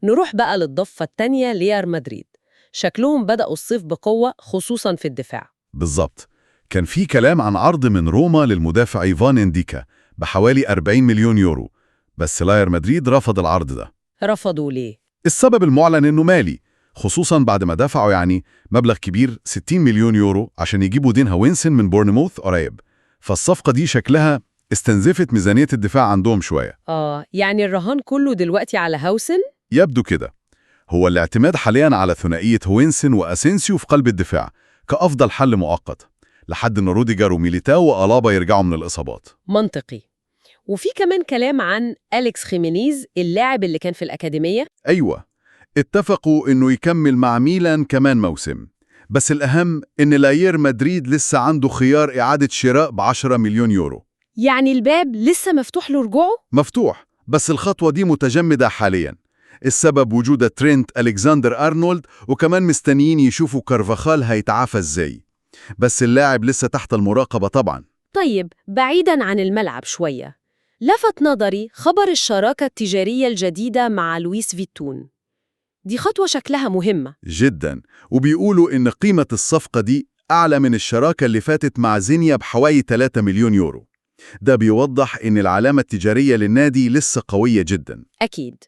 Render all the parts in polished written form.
نروح بقى للضفة التانية ريال مدريد. شكلهم بدأوا الصيف بقوة خصوصا في الدفاع. بالظبط. كان في كلام عن عرض من روما للمدافع إيفان إنديكا بحوالي 40 مليون يورو، بس ريال مدريد رفض العرض ده. رفضوا ليه؟ السبب المعلن إنه مالي، خصوصاً بعد ما دفعوا مبلغ كبير 60 مليون يورو عشان يجيبوا دين هوينسن من بورنموث قريب. فالصفقة دي شكلها استنزفت ميزانية الدفاع عندهم شوية. يعني الرهان كله دلوقتي على هاوسن؟ يبدو كده. هو الاعتماد حالياً على ثنائية هوينسن وأسينسيو في قلب الدفاع كأفضل حل مؤقت لحد إن روديجر وميليتاو وألابا يرجعوا من الإصابات. منطقي. وفي كمان كلام عن أليكس خيمينيز اللاعب اللي كان في الأكاديمية. أيوة، اتفقوا إنه يكمل مع ميلان كمان موسم، بس الأهم إن ريال مدريد لسه عنده خيار إعادة شراء ب10 مليون يورو. يعني الباب لسه مفتوح لرجوعه؟ مفتوح، بس الخطوة دي متجمدة حالياً. السبب وجود ترينت ألكسندر أرنولد، وكمان مستنيين يشوفوا كارفاخال هيتعافى إزاي. بس اللاعب لسه تحت المراقبة طبعاً. طيب بعيداً عن الملعب شوية، لفت نظري خبر الشراكة التجارية الجديدة مع لويس فيتون. دي خطوة شكلها مهمة جداً، وبيقولوا إن قيمة الصفقة دي أعلى من الشراكة اللي فاتت مع زينيا بحوالي 3 مليون يورو. ده بيوضح إن العلامة التجارية للنادي لسه قوية جداً. أكيد.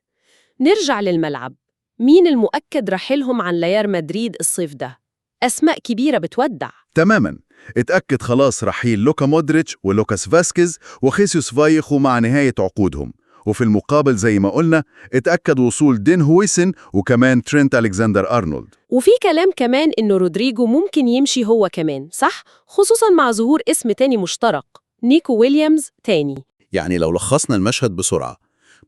نرجع للملعب. مين المؤكد رحيلهم عن ريال مدريد الصيف ده؟ أسماء كبيرة بتودع. تماماً. اتأكد خلاص رحيل لوكا مودريتش ولوكاس فاسكيز وخيسوس فايخو مع نهاية عقودهم، وفي المقابل زي ما قلنا اتأكد وصول دين هويسن وكمان ترينت ألكسندر أرنولد. وفي كلام كمان إنه رودريجو ممكن يمشي هو كمان، صح؟ خصوصاً مع ظهور اسم تاني مشترك، نيكو ويليامز تاني. يعني لو لخصنا المشهد بسرعة،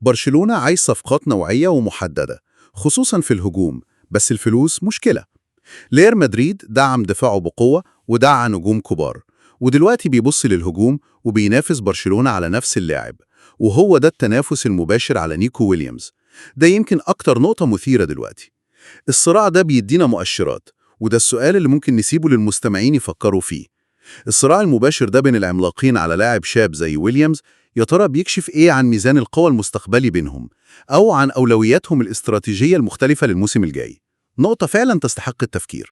برشلونة عايز صفقات نوعية ومحددة خصوصاً في الهجوم، بس الفلوس مشكلة. ريال مدريد دعم دفاعه بقوة ودعا نجوم كبار، ودلوقتي بيبص للهجوم وبينافس برشلونة على نفس اللاعب، وهو ده التنافس المباشر على نيكو ويليامز. ده يمكن أكتر نقطة مثيرة دلوقتي. الصراع ده بيدينا مؤشرات، وده السؤال اللي ممكن نسيبه للمستمعين يفكروا فيه. الصراع المباشر ده بين العملاقين على لاعب شاب زي ويليامز يا ترى بيكشف إيه عن ميزان القوى المستقبلي بينهم، أو عن أولوياتهم الاستراتيجية المختلفة للموسم الجاي؟ نقطة فعلا تستحق التفكير.